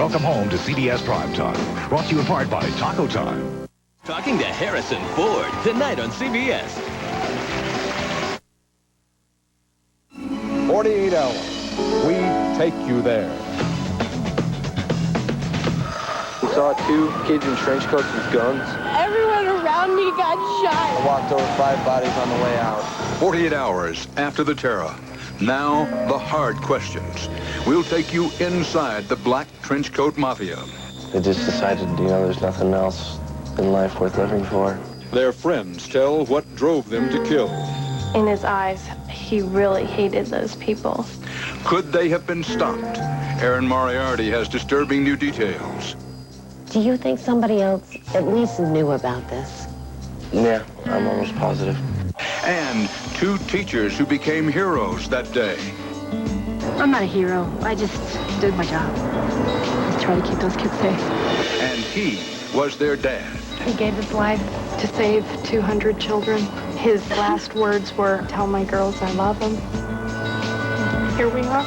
Welcome home to CBS Primetime. Brought to you in part by Taco Time. Talking to Harrison Ford tonight on CBS. 48 hours. We take you there. We saw 2 kids in trench coats with guns. Everyone around me got shot. I walked over 5 bodies on the way out. 48 hours after the terror. Now, the hard questions. We'll take you inside the black trench coat mafia. They just decided, there's nothing else in life worth living for. Their friends tell what drove them to kill. In his eyes, he really hated those people. Could they have been stopped? Erin Moriarty has disturbing new details. Do you think somebody else at least knew about this? Yeah, I'm almost positive. And 2 teachers who became heroes that day. I'm not a hero. I just did my job. Just try to keep those kids safe. And he was their dad. He gave his life to save 200 children. His last words were, "Tell my girls I love them." Here we are.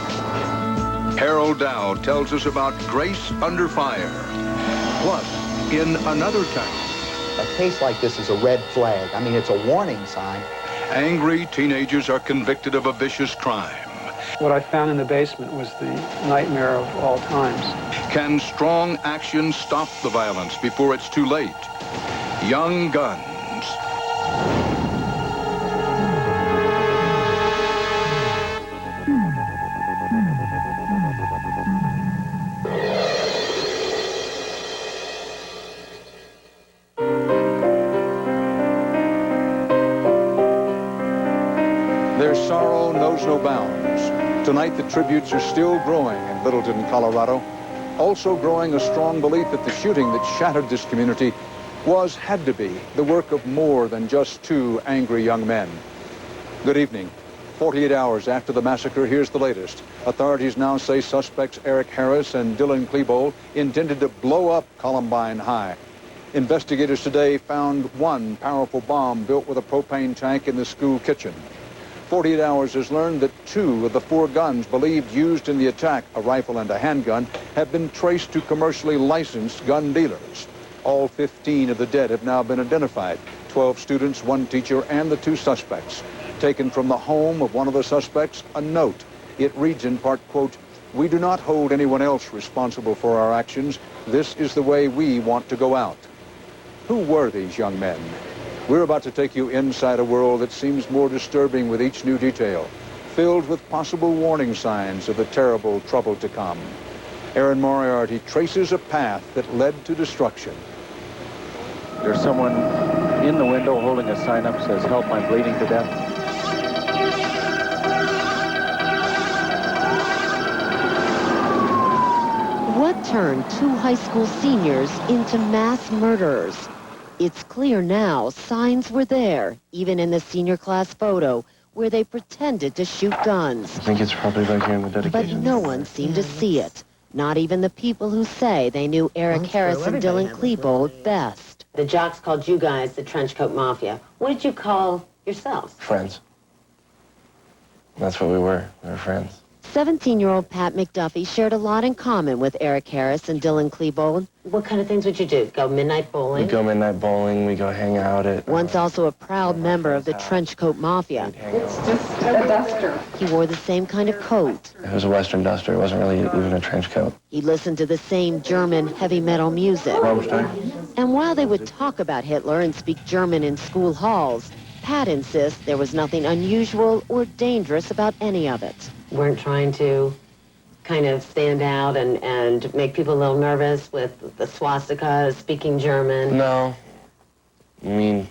Harold Dow tells us about Grace Under Fire. Plus, in another town, a case like this is a red flag. I mean, it's a warning sign. angry teenagers are convicted of a vicious crime. What I found in the basement was the nightmare of all times. Can strong action stop the violence before it's too late? Young Guns. Their sorrow knows no bounds. Tonight, the tributes are still growing in Littleton, Colorado. Also growing a strong belief that the shooting that shattered this community had to be the work of more than just 2 angry young men. Good evening. 48 hours after the massacre, here's the latest. Authorities now say suspects Eric Harris and Dylan Klebold intended to blow up Columbine High. Investigators today found one powerful bomb built with a propane tank in the school kitchen. 48 Hours has learned that 2 of the 4 guns believed used in the attack, a rifle and a handgun, have been traced to commercially licensed gun dealers. All 15 of the dead have now been identified, 12 students, 1 teacher, and the 2 suspects. Taken from the home of one of the suspects, a note. It reads in part, quote, "We do not hold anyone else responsible for our actions. This is the way we want to go out." Who were these young men? We're about to take you inside a world that seems more disturbing with each new detail, filled with possible warning signs of the terrible trouble to come. Erin Moriarty traces a path that led to destruction. There's someone in the window holding a sign up that says, "Help, I'm bleeding to death." What turned 2 high school seniors into mass murderers? It's clear now signs were there, even in the senior class photo, where they pretended to shoot guns. I think it's probably right here in the dedication. But no one seemed to see it. Not even the people who say they knew Eric Harris and Dylan Klebold best. The jocks called you guys the Trenchcoat Mafia. What did you call yourselves? Friends. That's what we were. We were friends. 17-year-old Pat McDuffie shared a lot in common with Eric Harris and Dylan Klebold. What kind of things would you do? Go midnight bowling? We go midnight bowling. We go hang out at... Once also a proud member of the Trenchcoat Mafia. It's just a duster. He wore the same kind of coat. It was a Western duster. It wasn't really even a trench coat. He listened to the same German heavy metal music. And while they would talk about Hitler and speak German in school halls, Pat insists there was nothing unusual or dangerous about any of it. Weren't trying to kind of stand out and make people a little nervous with the swastika, speaking German? No. I mean,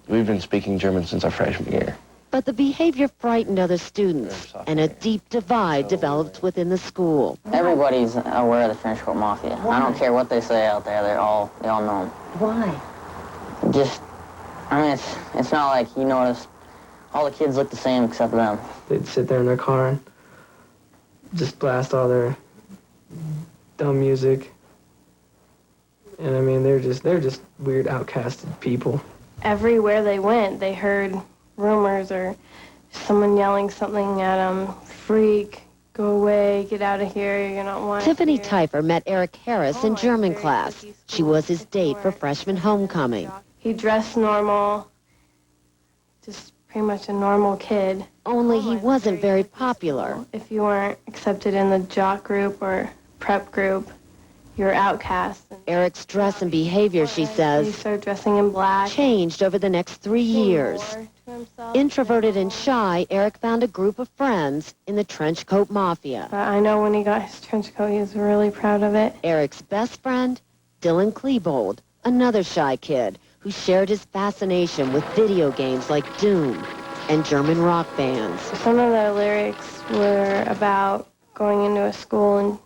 we've been speaking German since our freshman year. But the behavior frightened other students, and a deep divide developed within the school. Everybody's aware of the Trenchcoat Mafia. Why? I don't care what they say out there, they all know them. Why? It's not like you notice all the kids look the same except them. They'd sit there in their car and just blast all their dumb music. And I mean, they're just weird, outcasted people. Everywhere they went, they heard rumors or someone yelling something at them, freak, go away, get out of here, you're not wanted Tiffany here. Teifer met Eric Harris in German Very class. cliquey She school. was his date for freshman homecoming. He dressed normal, just pretty much a normal kid. Only he wasn't very popular. If you weren't accepted in the jock group or prep group, you're outcast. Eric's dress and behavior, she He says, started dressing in black. changed over the next 3 years. More to himself. Introverted and shy, Eric found a group of friends in the trench coat mafia. But I know when he got his trench coat, he was really proud of it. Eric's best friend, Dylan Klebold, another shy kid who shared his fascination with video games like Doom and German rock bands. Some of the lyrics were about going into a school and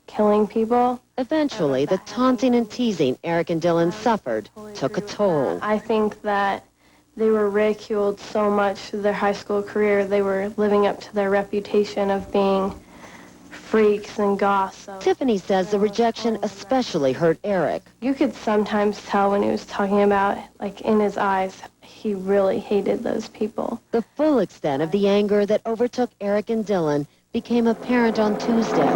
killing people. Eventually, the taunting and teasing Eric and Dylan suffered took a toll. I think that they were ridiculed so much through their high school career. They were living up to their reputation of being freaks and goths. So Tiffany says the rejection especially hurt Eric. you could sometimes tell when he was talking about, like in his eyes, he really hated those people. The full extent of the anger that overtook Eric and Dylan became apparent on Tuesday,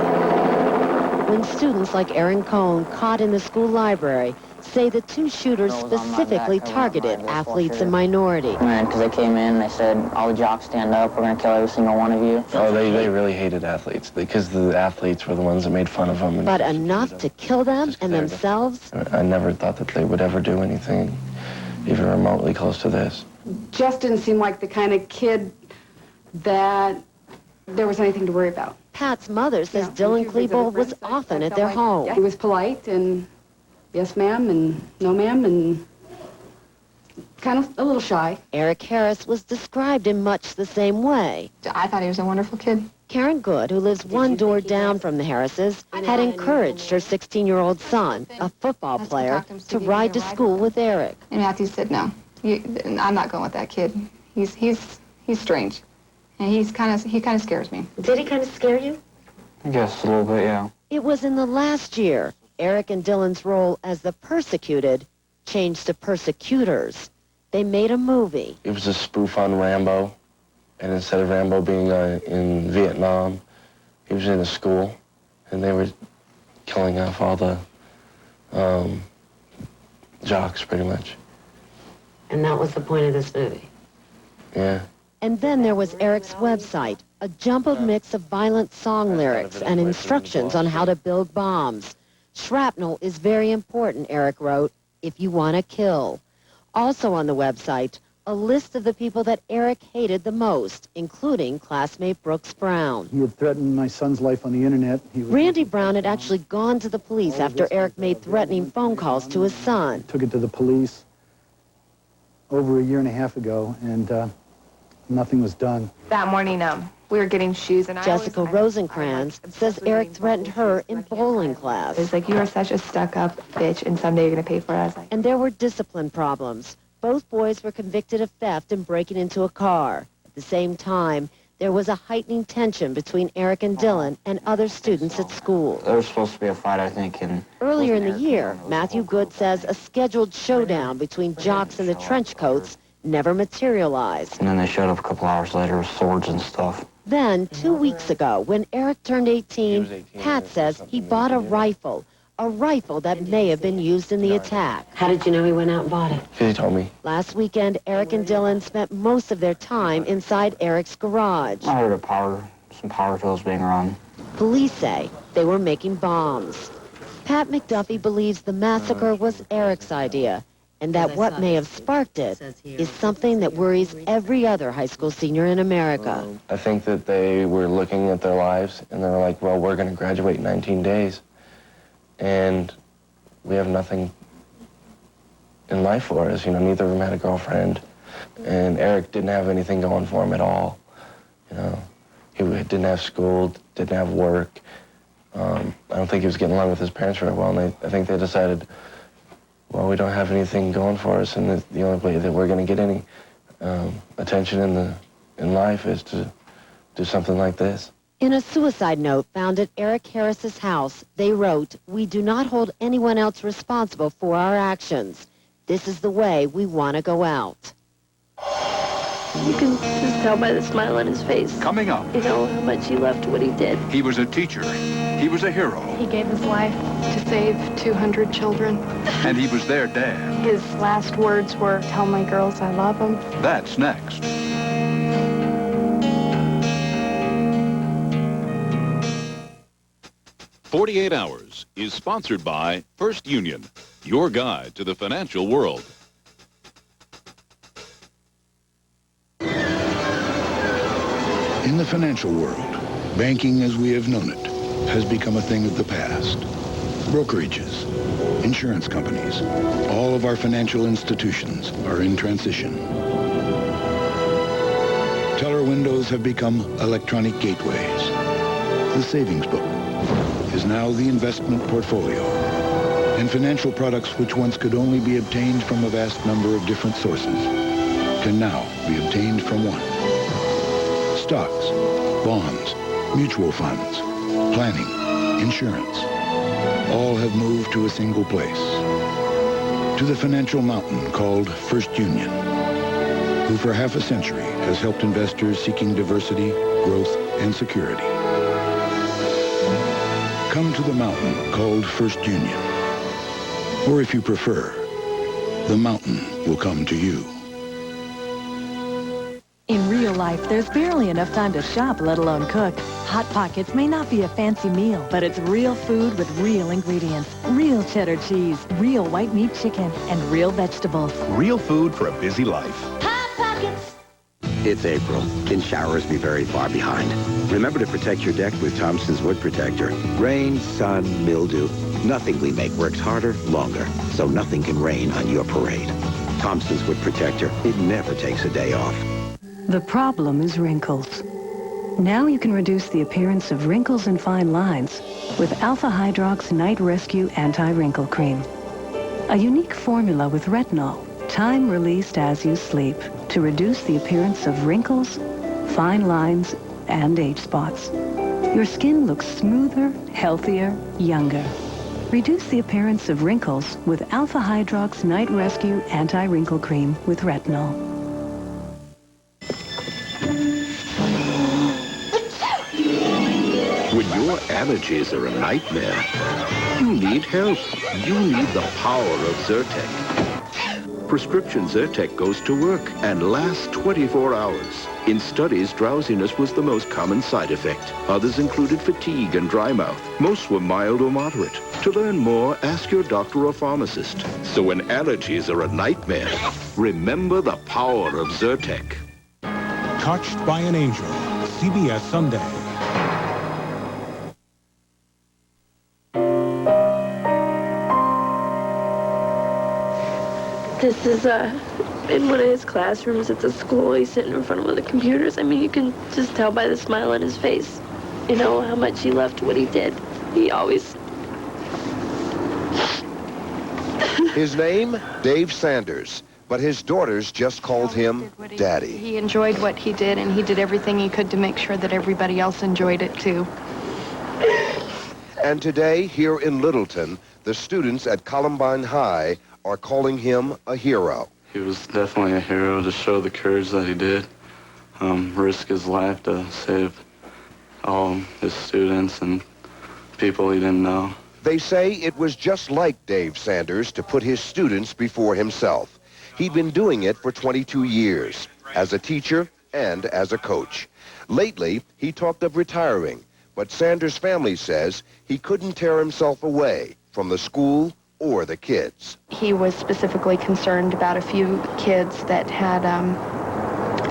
when students like Aaron Cohn, caught in the school library, say the two shooters specifically targeted athletes and minorities. Because they came in, they said, all the jocks stand up, we're going to kill every single one of you. Oh, they really hated athletes because the athletes were the ones that made fun of them. But enough to kill them and themselves? I never thought that they would ever do anything even remotely close to this. Just didn't seem like the kind of kid that there was anything to worry about. Pat's mother says Dylan Klebold was often at their home. He was polite and yes, ma'am, and no, ma'am, and kind of a little shy. Eric Harris was described in much the same way. I thought he was a wonderful kid. Karen Good, who lives one door down from the Harrises, had encouraged her 16-year-old son, a football player, to ride to school with Eric. And Matthew said, no, I'm not going with that kid. He's strange. And he kind of scares me. Did he kind of scare you? I guess a little bit, yeah. It was in the last year Eric and Dylan's role as the persecuted changed to persecutors. They made a movie. It was a spoof on Rambo, and instead of Rambo being in Vietnam, he was in a school, and they were killing off all the jocks, pretty much. And that was the point of this movie? Yeah. And then there was Eric's website, a jumbled mix of violent song lyrics and instructions on how to build bombs. Shrapnel is very important, Eric wrote, if you want to kill. Also on the website, a list of the people that Eric hated the most, including classmate Brooks Brown. He had threatened my son's life on the internet. Randy Brown had actually gone to the police after Eric made threatening phone calls to his son. Took it to the police over a year and a half ago, and nothing was done. That morning, we were getting shoes, and Jessica Rosencrantz says Eric threatened her in bowling class. It's like, you are such a stuck-up bitch, and someday you're going to pay for it. I was like, And there were discipline problems. Both boys were convicted of theft and breaking into a car. At the same time, there was a heightening tension between Eric and Dylan and other students at school. There was supposed to be a fight, I think, and Earlier in the year, Matthew Good says a scheduled showdown between jocks in the trench coats never materialized. then they showed up a couple hours later with swords and stuff. Then, 2 weeks ago, when Eric turned 18, Pat says he bought a rifle that may have been used in the attack. How did you know he went out and bought it? Because he told me. Last weekend, Eric and Dylan spent most of their time inside Eric's garage. I heard some power tools being run. Police say they were making bombs. Pat McDuffie believes the massacre was Eric's idea, and that what may have sparked it is something that worries every other high school senior in America. I think that they were looking at their lives, and they were like, well, we're going to graduate in 19 days, and we have nothing in life for us. You know, neither of them had a girlfriend, and Eric didn't have anything going for him at all. You know, he didn't have school, didn't have work. I don't think he was getting along with his parents very well, and I think they decided, well, we don't have anything going for us, and the only way that we're going to get any attention in life is to do something like this. In a suicide note found at Eric Harris's house, they wrote, "We do not hold anyone else responsible for our actions. This is the way we want to go out." You can just tell by the smile on his face. Coming up, You know, how much he loved what he did. he was a teacher. He was a hero. He gave his life to save 200 children. And he was their dad. His last words were, "Tell my girls I love them." That's next. "48 Hours" is sponsored by First Union, your guide to the financial world. In the financial world, banking as we have known it has become a thing of the past. Brokerages, insurance companies, all of our financial institutions are in transition. Teller windows have become electronic gateways. The savings book is now the investment portfolio, and financial products which once could only be obtained from a vast number of different sources can now be obtained from one. Stocks, bonds, mutual funds, planning, insurance, all have moved to a single place, to the financial mountain called First Union, who for half a century has helped investors seeking diversity, growth, and security. Come to the mountain called First Union. Or if you prefer, the mountain will come to you. In real life, there's barely enough time to shop, let alone cook. Hot Pockets may not be a fancy meal, but it's real food with real ingredients. Real cheddar cheese, real white meat chicken, and real vegetables. Real food for a busy life. Hot Pockets! It's April. Can showers be very far behind? Remember to protect your deck with Thompson's Wood Protector. Rain, sun, mildew. Nothing we make works harder, longer, so nothing can rain on your parade. Thompson's Wood Protector. It never takes a day off. The problem is wrinkles. Now you can reduce the appearance of wrinkles and fine lines with Alpha Hydrox Night Rescue Anti-Wrinkle Cream. A unique formula with retinol, time released as you sleep, to reduce the appearance of wrinkles, fine lines, and age spots. Your skin looks smoother, healthier, younger. Reduce the appearance of wrinkles with Alpha Hydrox Night Rescue Anti-Wrinkle Cream with retinol. When your allergies are a nightmare, you need help. You need the power of Zyrtec. Prescription Zyrtec goes to work and lasts 24 hours. In studies, drowsiness was the most common side effect. Others included fatigue and dry mouth. Most were mild or moderate. To learn more, ask your doctor or pharmacist. So when allergies are a nightmare, remember the power of Zyrtec. Touched by an Angel, CBS Sunday. This is in one of his classrooms at the school. He's sitting in front of one of the computers. I mean, you can just tell by the smile on his face, you know, how much he loved what he did. He always... His name, Dave Sanders, but his daughters just called him Daddy. He enjoyed what he did, and he did everything he could to make sure that everybody else enjoyed it, too. And today, here in Littleton, the students at Columbine High are calling him a hero. He was definitely a hero to show the courage that he did, risk his life to save all his students and people he didn't know. They say it was just like Dave Sanders to put his students before himself. He'd been doing it for 22 years, as a teacher and as a coach. Lately, he talked of retiring, but Sanders' family says he couldn't tear himself away from the school or the kids. He was specifically concerned about a few kids that had,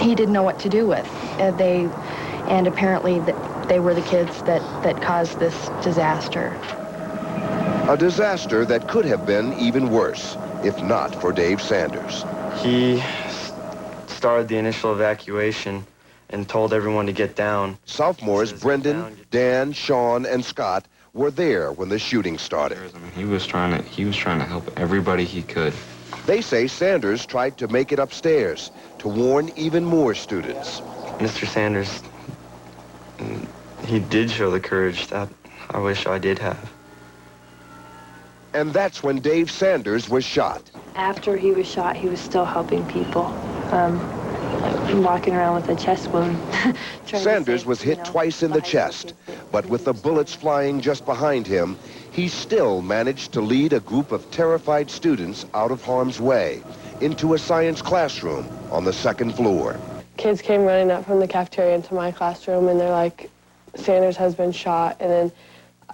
he didn't know what to do with. And apparently they were the kids that caused this disaster. A disaster that could have been even worse, if not for Dave Sanders. He started the initial evacuation and told everyone to get down. Sophomores Brendan, Dan, Sean, and Scott were there when the shooting started. He was trying to help everybody he could. They say Sanders tried to make it upstairs to warn even more students. Mr. Sanders, he did show the courage that I wish I did have. And that's when Dave Sanders was shot. After he was shot, he was still helping people. walking around with a chest wound. Sanders was hit twice in the chest, but with the bullets flying just behind him, he still managed to lead a group of terrified students out of harm's way into a science classroom on the second floor. Kids came running up from the cafeteria into my classroom, and they're like, Sanders has been shot. And then,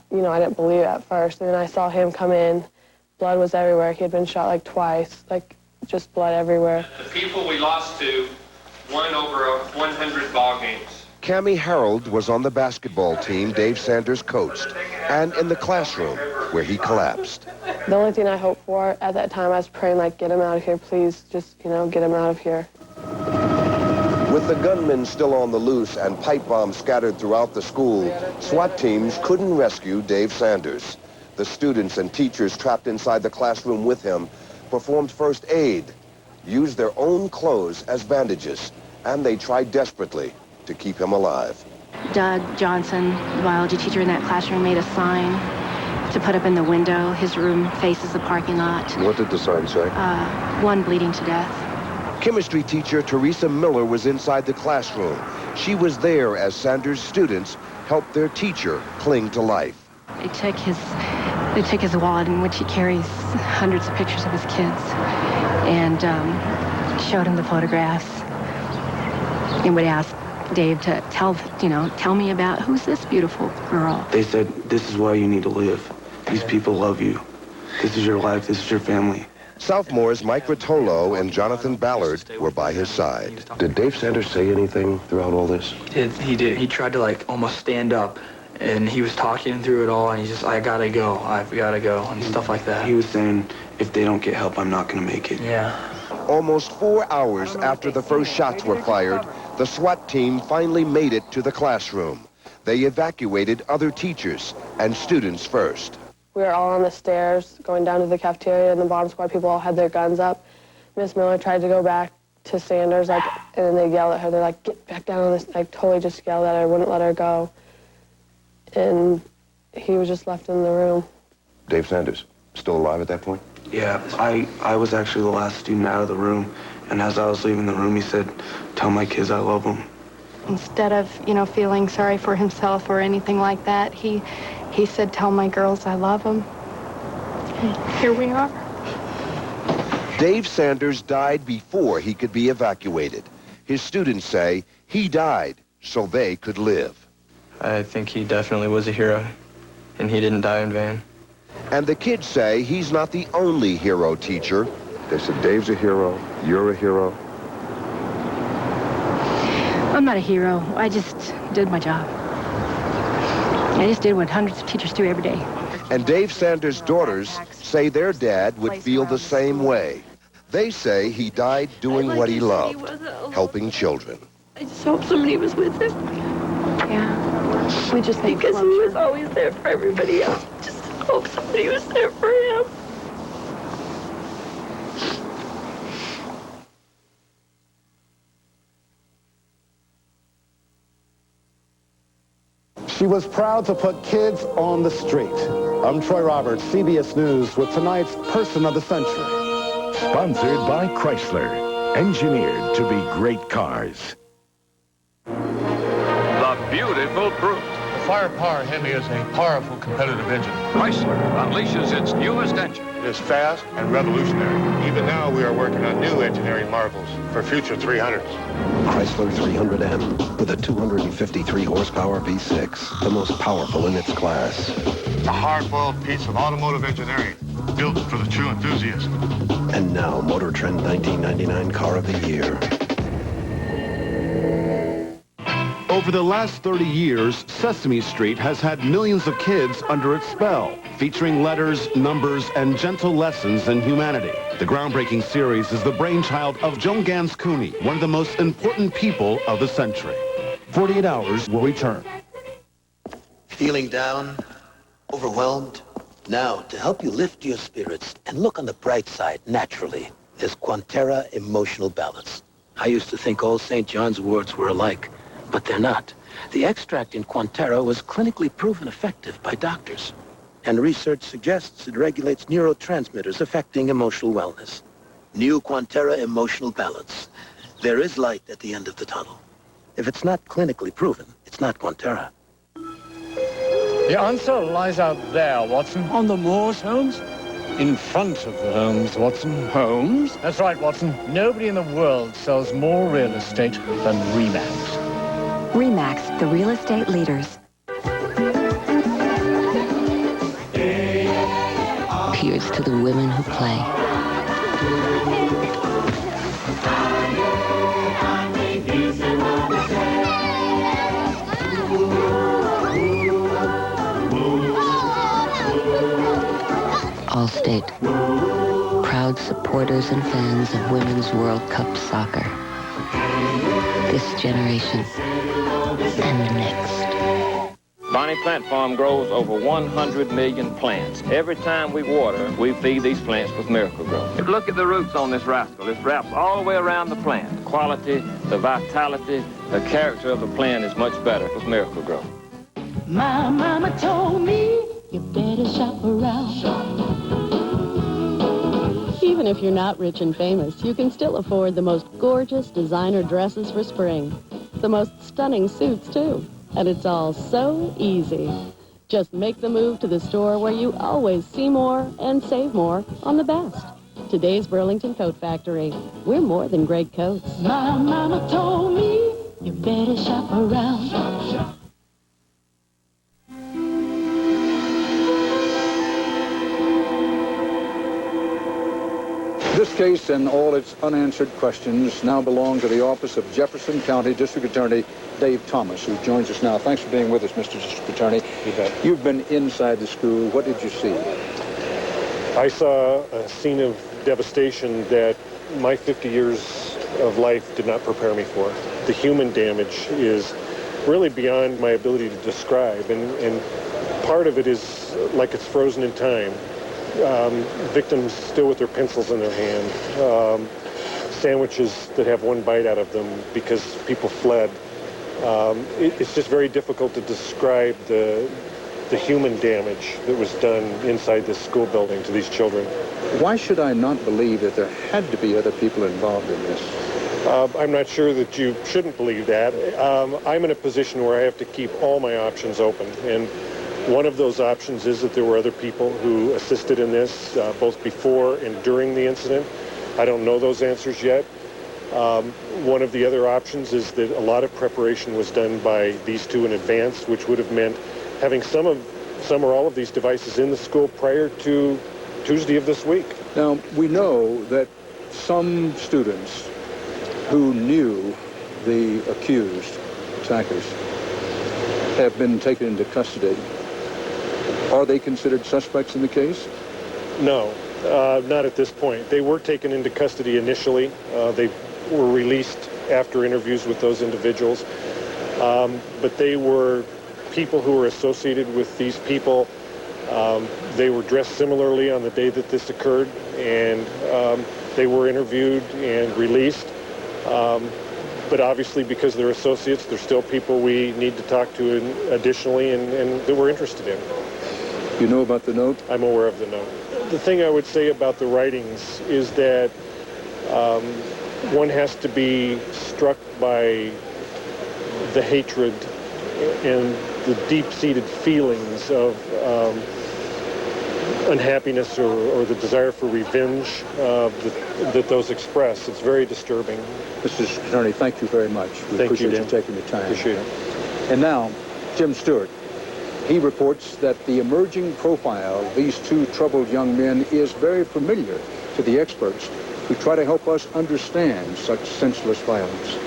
you know, I didn't believe it at first. And then I saw him come in. Blood was everywhere. He had been shot like twice, like just blood everywhere. The people we lost to won over 100 ball games. Cammie Harold was on the basketball team Dave Sanders coached, and in the classroom where he collapsed. The only thing I hoped for at that time, I was praying, like, get him out of here, please. Just, you know, get him out of here. With the gunmen still on the loose and pipe bombs scattered throughout the school, SWAT teams couldn't rescue Dave Sanders. The students and teachers trapped inside the classroom with him performed first aid, used their own clothes as bandages, and they tried desperately to keep him alive. Doug Johnson, the biology teacher in that classroom, made a sign to put up in the window. His room faces the parking lot. What did the sign say? One bleeding to death. Chemistry teacher Teresa Miller was inside the classroom. She was there as Sanders' students helped their teacher cling to life. They took his wallet in which he carries hundreds of pictures of his kids, and showed him the photographs, and would ask Dave to tell me about who's this beautiful girl. They said, this is why you need to live. These people love you. This is your life. This is your family. Sophomores Mike Rotolo and Jonathan Ballard were by his side. Did Dave Sanders say anything throughout all this? He did. He tried to, like, almost stand up, and he was talking through it all, and he's just, I gotta go, I've gotta go, and stuff like that. He was saying, if they don't get help, I'm not gonna make it. Yeah. Almost 4 hours after the first shots were fired, the SWAT team finally made it to the classroom. They evacuated other teachers and students first. We were all on the stairs going down to the cafeteria, and the bomb squad people all had their guns up. Miss Miller tried to go back to Sanders, like, and then they yelled at her. They're like, get back down on this, like, totally just yelled at her, wouldn't let her go. And he was just left in the room. Dave Sanders, still alive at that point? Yeah, I was actually the last student out of the room, and as I was leaving the room, he said, tell my kids I love them. Instead of, feeling sorry for himself or anything like that, he said, tell my girls I love them. And here we are. Dave Sanders died before he could be evacuated. His students say he died so they could live. I think he definitely was a hero, and he didn't die in vain. And the kids say he's not the only hero teacher. They said Dave's a hero, you're a hero. I'm not a hero. I just did my job. I just did what hundreds of teachers do every day. And Dave Sanders' daughters say their dad would feel the same way. They say he died doing what he loved, helping children. I just hope somebody was with him. Yeah. We just think because he was always there for everybody else. Just hope somebody was there for him. She was proud to put kids on the street. I'm Troy Roberts, CBS News, with tonight's Person of the Century. Sponsored by Chrysler. Engineered to be great cars. The beautiful brute. The firepower Hemi is a powerful competitive engine. Chrysler unleashes its newest engine. It is fast and revolutionary. Even now we are working on new engineering marvels for future 300s. Chrysler 300M with a 253 horsepower V6, the most powerful in its class. A hard-boiled piece of automotive engineering built for the true enthusiast. And now Motor Trend 1999 Car of the Year. Over the last 30 years, Sesame Street has had millions of kids under its spell, featuring letters, numbers, and gentle lessons in humanity. The groundbreaking series is the brainchild of Joan Gans Cooney, one of the most important people of the century. 48 Hours will return. Feeling down? Overwhelmed? Now, to help you lift your spirits and look on the bright side naturally, there's Quanterra Emotional Balance. I used to think all St. John's words were alike, but they're not. The extract in Quanterra was clinically proven effective by doctors. And research suggests it regulates neurotransmitters affecting emotional wellness. New Quanterra Emotional Balance. There is light at the end of the tunnel. If it's not clinically proven, it's not Quanterra. The answer lies out there, Watson. On the Moores homes? In front of the homes, Watson. Homes? That's right, Watson. Nobody in the world sells more real estate than Remax. Remax, the real estate leaders. Here's to the women who play. Allstate, proud supporters and fans of Women's World Cup soccer. This generation and the next. Bonnie Plant Farm grows over 100 million plants. Every time we water, we feed these plants with Miracle-Gro. Look at the roots on this rascal. It wraps all the way around the plant. The quality, the vitality, the character of the plant is much better with Miracle-Gro. My mama told me you better shop around. Even if you're not rich and famous, you can still afford the most gorgeous designer dresses for spring. The most stunning suits, too. And it's all so easy. Just make the move to the store where you always see more and save more on the best. Today's Burlington Coat Factory. We're more than great coats. My mama told me you better shop around. Shop. This case and all its unanswered questions now belong to the office of Jefferson County District Attorney Dave Thomas, who joins us now. Thanks for being with us, Mr. District Attorney. You bet. You've been inside the school. What did you see? I saw a scene of devastation that my 50 years of life did not prepare me for. The human damage is really beyond my ability to describe, and part of it is like it's frozen in time. Victims still with their pencils in their hand, sandwiches that have one bite out of them because people fled. It's just very difficult to describe the human damage that was done inside this school building to these children. Why should I not believe that there had to be other people involved in this? I'm not sure that you shouldn't believe that. I'm in a position where I have to keep all my options open, and one of those options is that there were other people who assisted in this, both before and during the incident. I don't know those answers yet. One of the other options is that a lot of preparation was done by these two in advance, which would have meant having some or all of these devices in the school prior to Tuesday of this week. Now, we know that some students who knew the accused attackers have been taken into custody. Are they considered suspects in the case? No, not at this point. They were taken into custody initially. They were released after interviews with those individuals. But they were people who were associated with these people. They were dressed similarly on the day that this occurred, and they were interviewed and released. But obviously, because they're associates, they're still people we need to talk to additionally and that we're interested in. You know about the note? I'm aware of the note. The thing I would say about the writings is that one has to be struck by the hatred and the deep-seated feelings of unhappiness or the desire for revenge that those express. It's very disturbing. Mr. Attorney, thank you very much. We appreciate you taking the time. Appreciate it. And now, Jim Stewart. He reports that the emerging profile of these two troubled young men is very familiar to the experts who try to help us understand such senseless violence.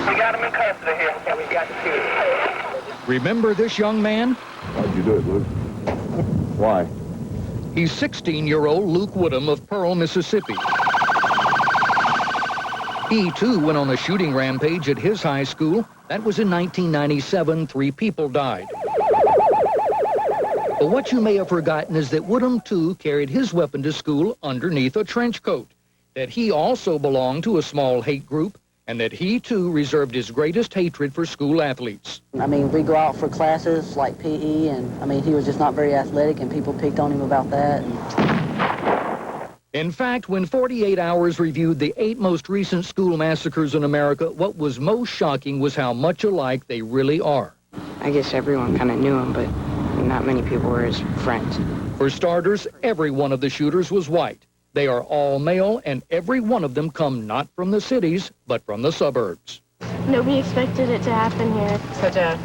We got him in custody here. Okay, we got the kid. Remember this young man? How'd you do it, Luke? Why? He's 16-year-old Luke Woodham of Pearl, Mississippi. He, too, went on a shooting rampage at his high school. That was in 1997. 3 people died. But what you may have forgotten is that Woodham, too, carried his weapon to school underneath a trench coat, that he also belonged to a small hate group, and that he, too, reserved his greatest hatred for school athletes. I mean, we go out for classes like PE, and, I mean, he was just not very athletic, and people picked on him about that. In fact, when 48 Hours reviewed the 8 most recent school massacres in America, what was most shocking was how much alike they really are. I guess everyone kind of knew him, but not many people were his friends. For starters, every one of the shooters was white. They are all male, and every one of them come not from the cities, but from the suburbs. Nobody expected it to happen here. Such a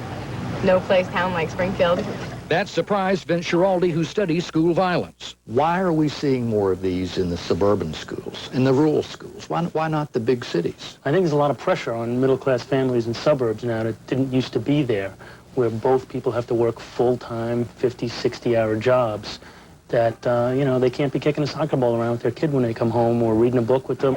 no-place town like Springfield. That surprised Vince Schiraldi, who studies school violence. Why are we seeing more of these in the suburban schools, in the rural schools? Why not the big cities? I think there's a lot of pressure on middle-class families in suburbs now that didn't used to be there, where both people have to work full-time, 50, 60-hour jobs that, you know, they can't be kicking a soccer ball around with their kid when they come home or reading a book with them.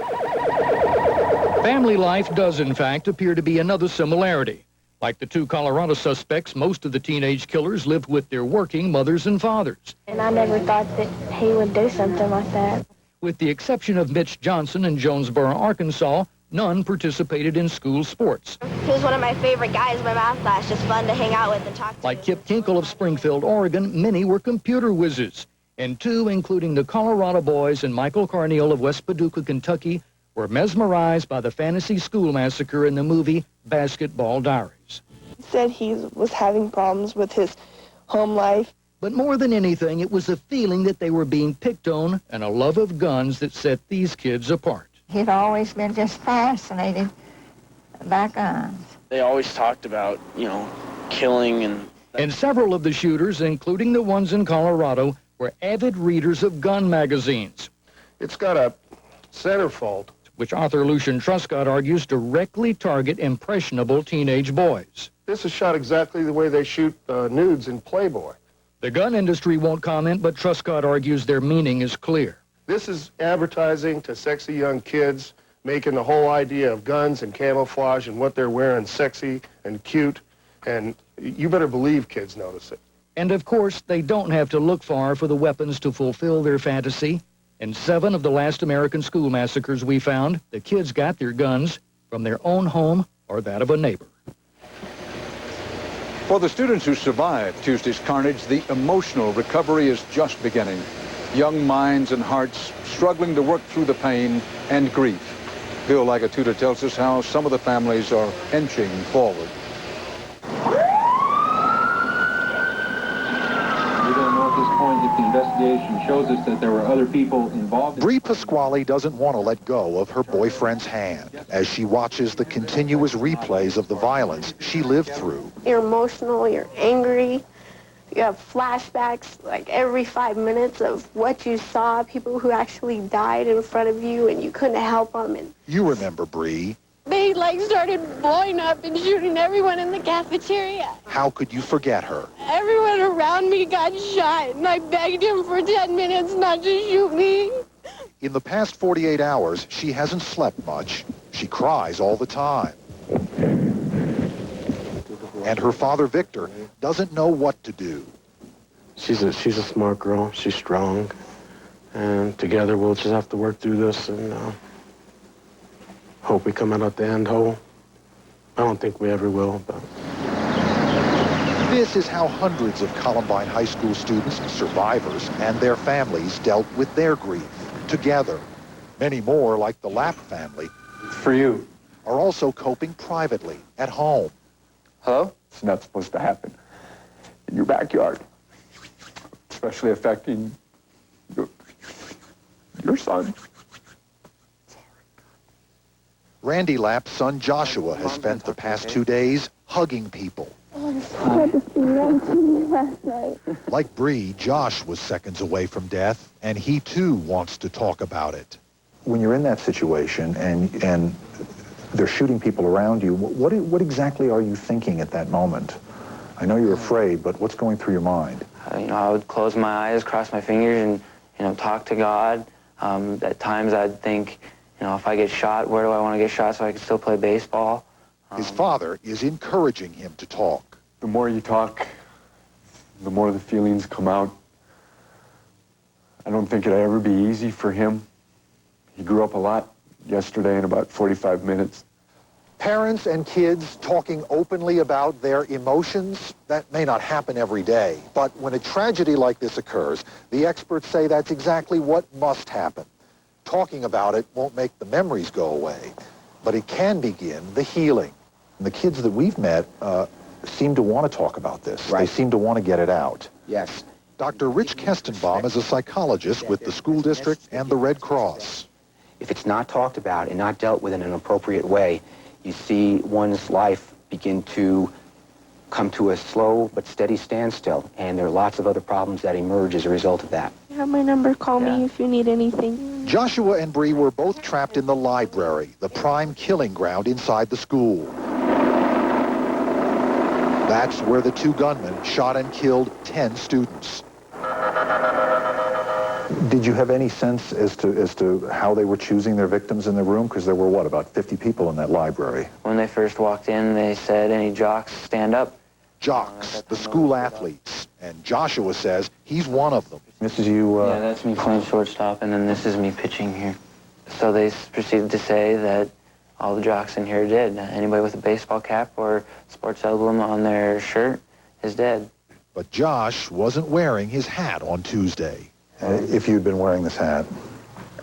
Family life does, in fact, appear to be another similarity. Like the 2 Colorado suspects, most of the teenage killers lived with their working mothers and fathers. And I never thought that he would do something like that. With the exception of Mitch Johnson in Jonesboro, Arkansas, none participated in school sports. He was one of my favorite guys in my math class, just fun to hang out with and talk to. Like Kip Kinkle of Springfield, Oregon, many were computer whizzes. And 2, including the Colorado boys and Michael Carneal of West Paducah, Kentucky, were mesmerized by the fantasy school massacre in the movie Basketball Diaries. He said he was having problems with his home life. But more than anything, it was a feeling that they were being picked on and a love of guns that set these kids apart. He'd always been just fascinated by guns. They always talked about, you know, killing and... And several of the shooters, including the ones in Colorado, were avid readers of gun magazines. It's got a centerfold, which author Lucian Truscott argues directly target impressionable teenage boys. This is shot exactly the way they shoot nudes in Playboy. The gun industry won't comment, but Truscott argues their meaning is clear. This is advertising to sexy young kids, making the whole idea of guns and camouflage and what they're wearing sexy and cute, and you better believe kids notice it. And of course, they don't have to look far for the weapons to fulfill their fantasy. In 7 of the last American school massacres we found, the kids got their guns from their own home or that of a neighbor. For the students who survived Tuesday's carnage, the emotional recovery is just beginning. Young minds and hearts struggling to work through the pain and grief. Bill Lagatuda tells us how some of the families are inching forward. If the investigation shows us that there were other people involved. Bree Pasquale doesn't want to let go of her boyfriend's hand as she watches the continuous replays of the violence she lived through. You're emotional, you're angry, you have flashbacks like every 5 minutes of what you saw, people who actually died in front of you and you couldn't help them. And you remember Bree. They started blowing up and shooting everyone in the cafeteria. How could you forget her? Everyone around me got shot, and I begged him for 10 minutes not to shoot me. In the past 48 hours, she hasn't slept much. She cries all the time. And her father, Victor, doesn't know what to do. She's a smart girl. She's strong. And together we'll just have to work through this and hope we come out at the end whole. I don't think we ever will, but... This is how hundreds of Columbine High School students, survivors, and their families dealt with their grief together. Many more, like the Lapp family, for you, are also coping privately at home. Hello? It's not supposed to happen in your backyard, especially affecting your son. Randy Lapp's son Joshua has spent the past 2 days hugging people. Last night. Like Bree, Josh was seconds away from death, and he too wants to talk about it. When you're in that situation and they're shooting people around you, what exactly are you thinking at that moment? I know you're afraid, but what's going through your mind? I would close my eyes, cross my fingers, and talk to God. At times I'd think, if I get shot, where do I want to get shot so I can still play baseball? His father is encouraging him to talk. The more you talk, the more the feelings come out. I don't think it'll ever be easy for him. He grew up a lot yesterday in about 45 minutes. Parents and kids talking openly about their emotions, that may not happen every day. But when a tragedy like this occurs, the experts say that's exactly what must happen. Talking about it won't make the memories go away, but it can begin the healing. And the kids that we've met seem to want to talk about this. Right. They seem to want to get it out. Yes. Dr. Rich Kestenbaum is a psychologist with the school district and the Red Cross. If it's not talked about and not dealt with in an appropriate way, you see one's life begin to come to a slow but steady standstill, and there are lots of other problems that emerge as a result of that. You have my number. Call me if you need anything. Joshua and Bree were both trapped in the library, the prime killing ground inside the school. That's where the two gunmen shot and killed 10 students. Did you have any sense as to how they were choosing their victims in the room? Because there were, what, about 50 people in that library? When they first walked in, they said, "Any jocks, stand up." Jocks, the school athletes. And Joshua says he's one of them. This is you... Yeah, that's me playing shortstop, and then this is me pitching here. So they proceeded to say that all the jocks in here are dead. Anybody with a baseball cap or sports emblem on their shirt is dead. But Josh wasn't wearing his hat on Tuesday. If you'd been wearing this hat?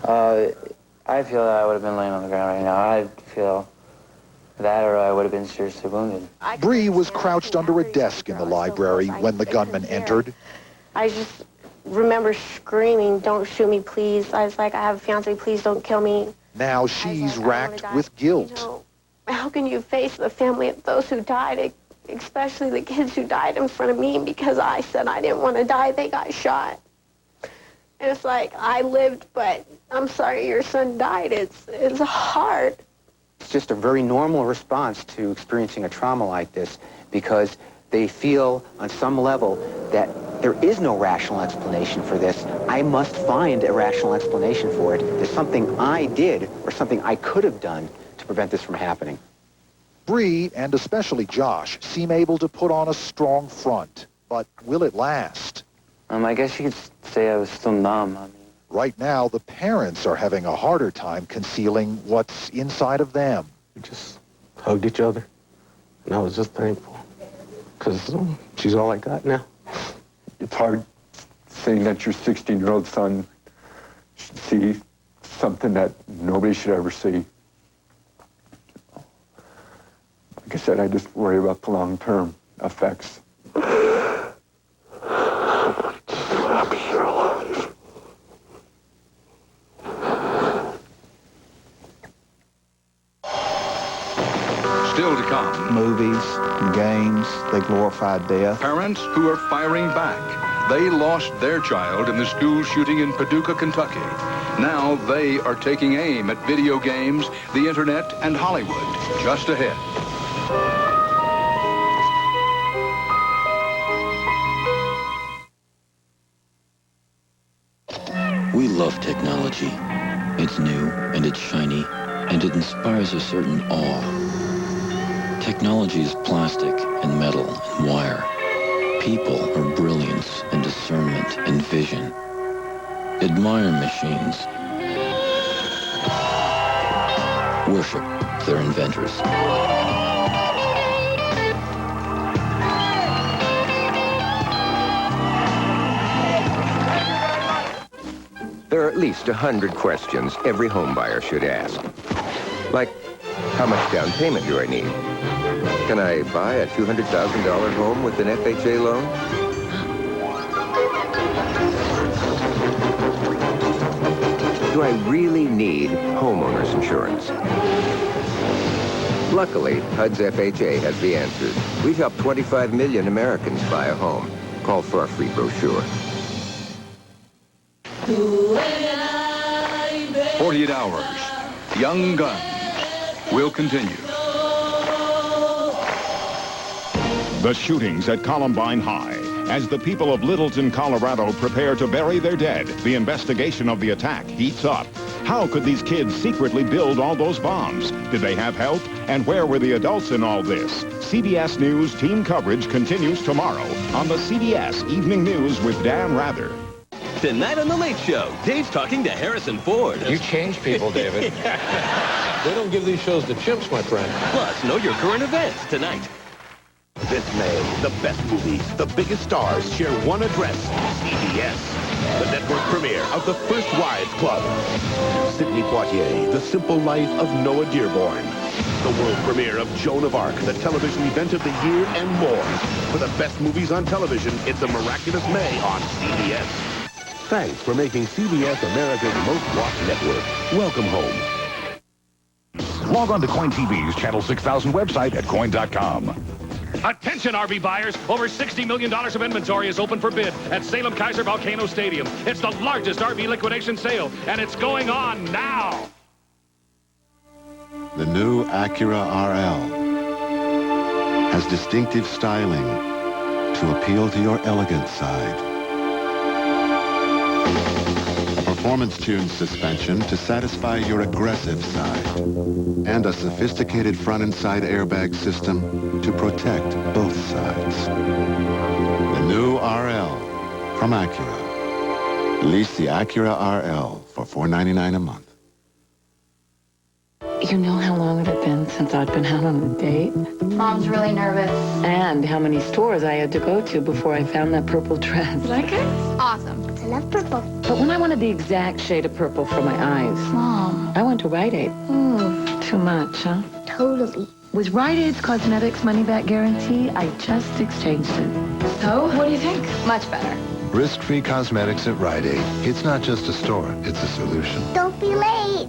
I feel that I would have been laying on the ground right now. I feel that, or I would have been seriously wounded. Bree was crouched under a desk in the library when the gunman entered. I just remember screaming, "Don't shoot me, please." I was like, "I have a fiance, please don't kill me." Now she's racked with guilt. You know, how can you face the family of those who died, especially the kids who died in front of me because I said I didn't want to die, they got shot. And it's like, I lived, but I'm sorry your son died. It's hard. It's just a very normal response to experiencing a trauma like this, because they feel on some level that there is no rational explanation for this. I must find a rational explanation for it. There's something I did or something I could have done to prevent this from happening. Bree, and especially Josh, seem able to put on a strong front. But will it last? I guess you could say I was still numb. Right now, the parents are having a harder time concealing what's inside of them. We just hugged each other, and I was just thankful, because she's all I got now. It's hard saying that your 16-year-old son should see something that nobody should ever see. Like I said, I just worry about the long-term effects. Happy you're alive. Still to come. Movies, games, they glorify death. Parents who are firing back. They lost their child in the school shooting in Paducah, Kentucky. Now they are taking aim at video games, the internet, and Hollywood. Just ahead. We love technology. It's new, and it's shiny, and it inspires a certain awe. Technology is plastic and metal and wire. People are brilliance and discernment and vision. Admire machines. Worship their inventors. There are at least 100 questions every home buyer should ask. Like, how much down payment do I need? Can I buy a $200,000 home with an FHA loan? Do I really need homeowners insurance? Luckily, HUD's FHA has the answers. We've helped 25 million Americans buy a home. Call for our free brochure. 48 hours. Young Guns will continue. The shootings at Columbine High. As the people of Littleton, Colorado prepare to bury their dead, the investigation of the attack heats up. How could these kids secretly build all those bombs? Did they have help? And where were the adults in all this? CBS News team coverage continues tomorrow on the CBS Evening News with Dan Rather. Tonight on The Late Show, Dave's talking to Harrison Ford. You change people, David. They don't give these shows to chimps, my friend. Plus, know your current events tonight. This May, the best movies, the biggest stars share one address, CBS. The network premiere of The First Wives Club. Sidney Poitier, The Simple Life of Noah Dearborn. The world premiere of Joan of Arc, the television event of the year, and more. For the best movies on television, it's a miraculous May on CBS. Thanks for making CBS America's most watched network. Welcome home. Log on to Coin TV's Channel 6000 website at coin.com. Attention, RV buyers. Over $60 million of inventory is open for bid at Salem Kaiser Volcano Stadium. It's the largest RV liquidation sale, and it's going on now. The new Acura RL has distinctive styling to appeal to your elegant side. A performance-tuned suspension to satisfy your aggressive side. And a sophisticated front and side airbag system to protect both sides. The new RL from Acura. Lease the Acura RL for $499 a month. You know how long it had been since I'd been out on a date? Mom's really nervous. And how many stores I had to go to before I found that purple dress. Like it? Awesome. I love purple. But when I wanted the exact shade of purple for my eyes, Mom. I went to Rite Aid. Too much, huh? Totally. With Rite Aid's Cosmetics money-back guarantee, I just exchanged it. So, what do you think? Much better. Risk-free cosmetics at Rite Aid. It's not just a store, it's a solution. Don't be late.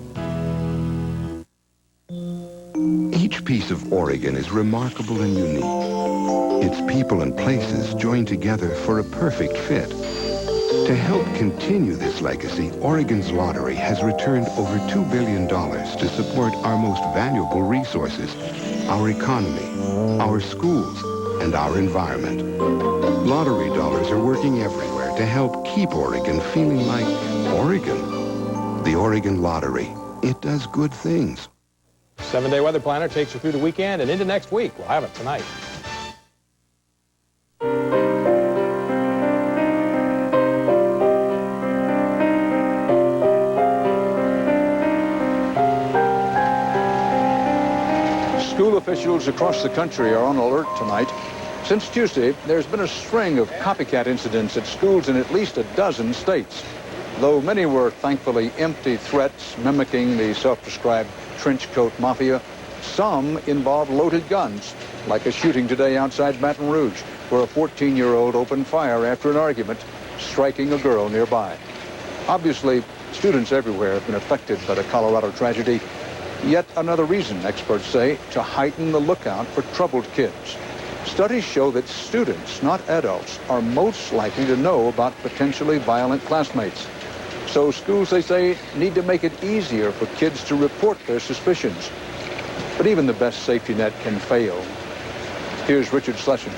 Each piece of Oregon is remarkable and unique. Its people and places joined together for a perfect fit. To help continue this legacy, Oregon's lottery has returned over $2 billion to support our most valuable resources, our economy, our schools, and our environment. Lottery dollars are working everywhere to help keep Oregon feeling like Oregon. The Oregon Lottery. It does good things. 7-day weather planner takes you through the weekend and into next week. We'll have it tonight. School officials across the country are on alert tonight. Since Tuesday, there's been a string of copycat incidents at schools in at least a dozen states. Though many were thankfully empty threats mimicking the self-described trench coat mafia, some involved loaded guns, like a shooting today outside Baton Rouge, where a 14-year-old opened fire after an argument, striking a girl nearby. Obviously, students everywhere have been affected by the Colorado tragedy. Yet another reason, experts say, to heighten the lookout for troubled kids. Studies show that students, not adults, are most likely to know about potentially violent classmates. So schools, they say, need to make it easier for kids to report their suspicions. But even the best safety net can fail. Here's Richard Schlesinger.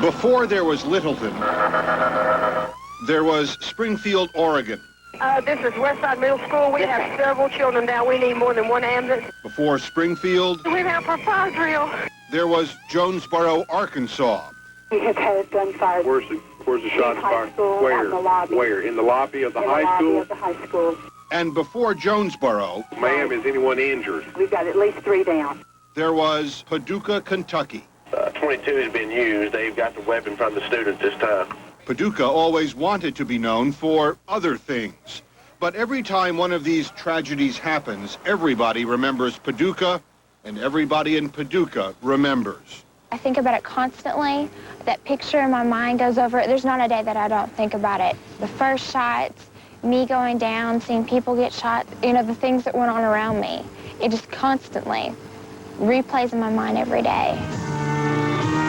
Before there was Littleton, there was Springfield, Oregon. This is Westside Middle School. We have several children now. We need more than one ambulance. Before Springfield, We have a fire drill. there was Jonesboro, Arkansas. We have had gunfire. Where's the shots fired? Where? In the lobby. Where? In the lobby of the high lobby school? of the high school. And before Jonesboro, Ma'am, is anyone injured? We've got at least 3 down. there was Paducah, Kentucky. 22 has been used. They've got the weapon from the students this time. Paducah always wanted to be known for other things. But every time one of these tragedies happens, everybody remembers Paducah, and everybody in Paducah remembers. I think about it constantly. That picture in my mind goes over it. There's not a day that I don't think about it. The first shots, me going down, seeing people get shot, you know, the things that went on around me. It just constantly replays in my mind every day.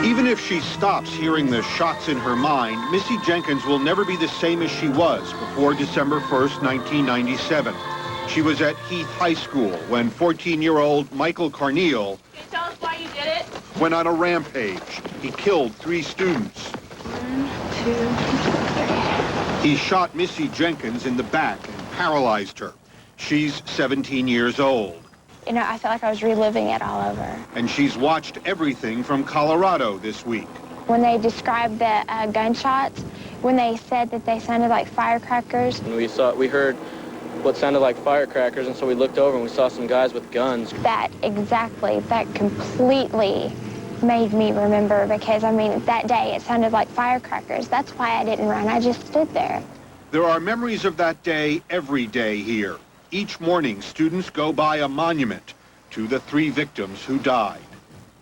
Even if she stops hearing the shots in her mind, Missy Jenkins will never be the same as she was before December 1st, 1997. She was at Heath High School when 14-year-old Michael Carneal Can you tell us why you did it? went on a rampage. He killed 3 students. 1, 2, 3. He shot Missy Jenkins in the back and paralyzed her. She's 17 years old. You know, I felt like I was reliving it all over. And she's watched everything from Colorado this week. When they described the gunshots, when they said that they sounded like firecrackers. We heard what sounded like firecrackers, and so we looked over and we saw some guys with guns. That completely made me remember, because, I mean, that day it sounded like firecrackers. That's why I didn't run. I just stood there. There are memories of that day every day here. Each morning, students go by a monument to the 3 victims who died.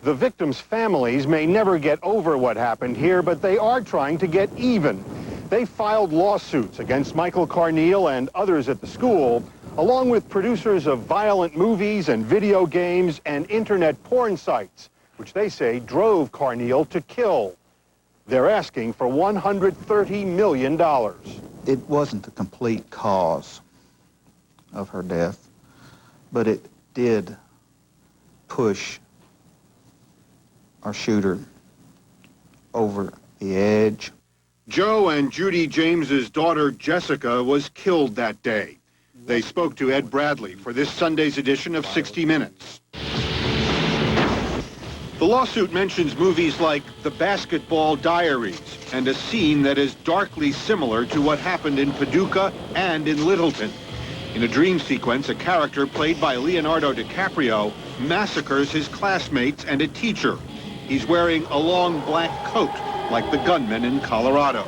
The victims' families may never get over what happened here, but they are trying to get even. They filed lawsuits against Michael Carneal and others at the school, along with producers of violent movies and video games and internet porn sites, which they say drove Carneal to kill. They're asking for $130 million. It wasn't the complete cause of her death, but it did push our shooter over the edge. Joe and Judy James's daughter, Jessica, was killed that day. They spoke to Ed Bradley for this Sunday's edition of 60 Minutes. The lawsuit mentions movies like The Basketball Diaries and a scene that is darkly similar to what happened in Paducah and in Littleton. In a dream sequence, a character played by Leonardo DiCaprio massacres his classmates and a teacher. He's wearing a long black coat, like the gunman in Colorado.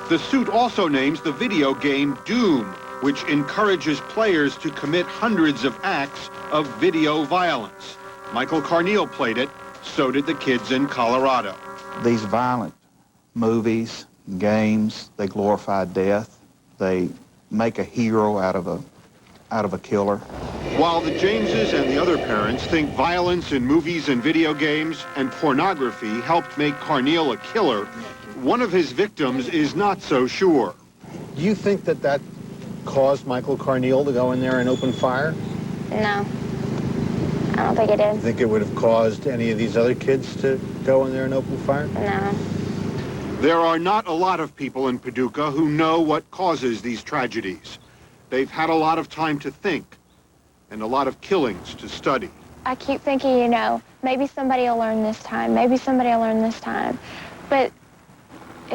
The suit also names the video game Doom, which encourages players to commit hundreds of acts of video violence. Michael Carneal played it, so did the kids in Colorado. These violent movies, games, they glorify death. They make a hero out of a killer. While the Jameses and the other parents think violence in movies and video games and pornography helped make Carneal a killer, one of his victims is not so sure. Do you think that caused Michael Carneal to go in there and open fire? No. I don't think it did. You think it would have caused any of these other kids to go in there and open fire? No. There are not a lot of people in Paducah who know what causes these tragedies. They've had a lot of time to think and a lot of killings to study. I keep thinking, you know, maybe somebody will learn this time. Maybe somebody will learn this time. But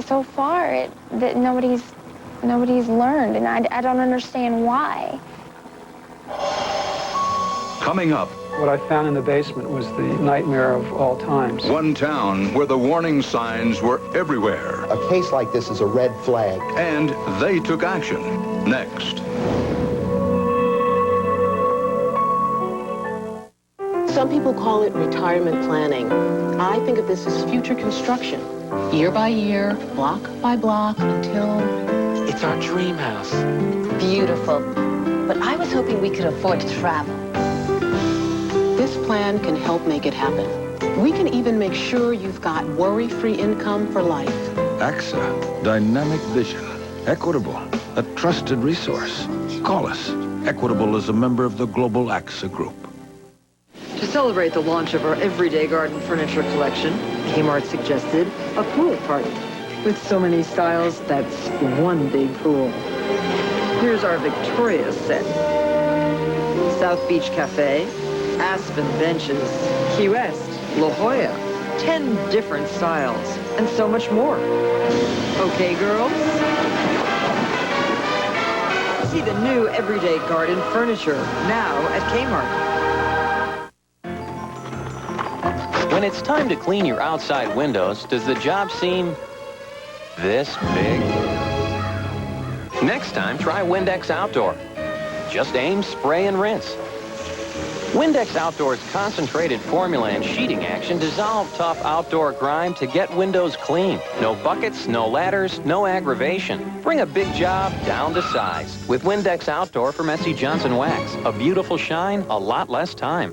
so far, that nobody's learned, and I don't understand why. Coming up. What I found in the basement was the nightmare of all times. One town where the warning signs were everywhere. A case like this is a red flag. And they took action. Next. Some people call it retirement planning. I think of this as future construction. Year by year, block by block, until... It's our dream house. Beautiful. But I was hoping we could afford to travel. This plan can help make it happen. We can even make sure you've got worry-free income for life. AXA, dynamic vision, equitable, a trusted resource. Call us. Equitable is a member of the global AXA group. To celebrate the launch of our everyday garden furniture collection, Kmart suggested a pool party. With so many styles, that's one big pool. Here's our Victoria set. South Beach Cafe, Aspen benches, Key West, La Jolla, 10 different styles, and so much more. Okay, girls? See the new everyday garden furniture, now at Kmart. When it's time to clean your outside windows, does the job seem this big? Next time, try Windex Outdoor. Just aim, spray, and rinse. Windex Outdoor's concentrated formula and sheeting action dissolve tough outdoor grime to get windows clean. No buckets, no ladders, no aggravation. Bring a big job down to size with Windex Outdoor from S.C. Johnson Wax. A beautiful shine, a lot less time.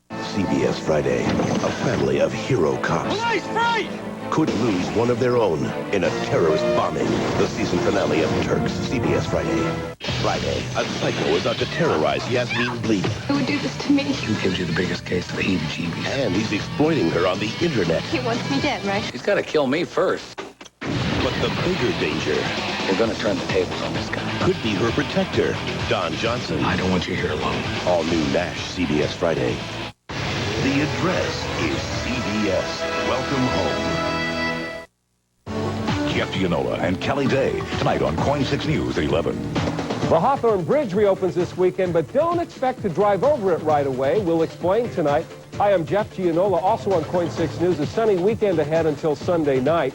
CBS Friday. A family of hero cops could lose one of their own in a terrorist bombing. The season finale of Turks. CBS Friday. Friday, a psycho is out to terrorize Yasmin Bleak. Who would do this to me? Who gives you the biggest case of the heebie-jeebies? And he's exploiting her on the internet. He wants me dead, right? He's got to kill me first. But the bigger danger... We're going to turn the tables on this guy. ...could be her protector, Don Johnson. I don't want you here alone. All new NASH, CBS Friday. The address is CBS. Welcome home. Jeff Gianola and Kelly Day tonight on KOIN 6 News at 11. The Hawthorne Bridge reopens this weekend, but don't expect to drive over it right away. We'll explain tonight. Hi, I'm Jeff Gianola. Also on KOIN 6 News, a sunny weekend ahead until Sunday night.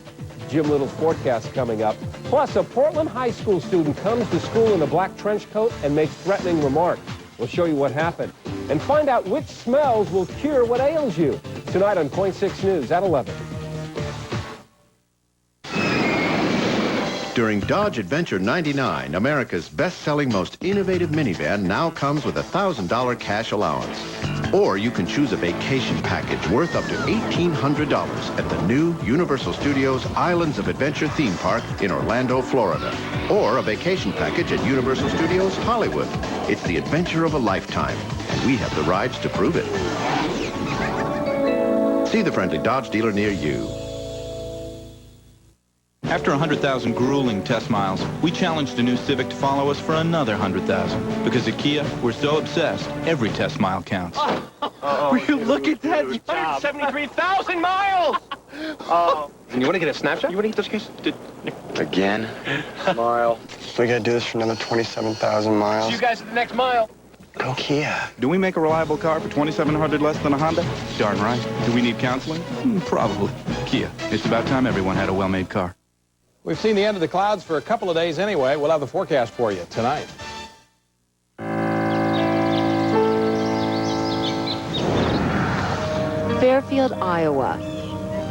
Jim Little's forecast coming up. Plus, a Portland high school student comes to school in a black trench coat and makes threatening remarks. We'll show you what happened. And find out which smells will cure what ails you. Tonight on KOIN 6 News at 11. During Dodge Adventure 99, America's best-selling, most innovative minivan now comes with a $1,000 cash allowance. Or you can choose a vacation package worth up to $1,800 at the new Universal Studios Islands of Adventure theme park in Orlando, Florida. Or a vacation package at Universal Studios Hollywood. It's the adventure of a lifetime, and we have the rides to prove it. See the friendly Dodge dealer near you. After 100,000 grueling test miles, we challenged the new Civic to follow us for another 100,000. Because at Kia, we're so obsessed, every test mile counts. Will you look at that? 173,000 miles! And you want to get a snapshot? You want to get those cases? Again? Mile. We got to do this for another 27,000 miles. See you guys at the next mile. Go Kia. Do we make a reliable car for $2,700 less than a Honda? Darn right. Do we need counseling? Probably. Kia. It's about time everyone had a well-made car. We've seen the end of the clouds for a couple of days anyway. We'll have the forecast for you tonight. Fairfield, Iowa.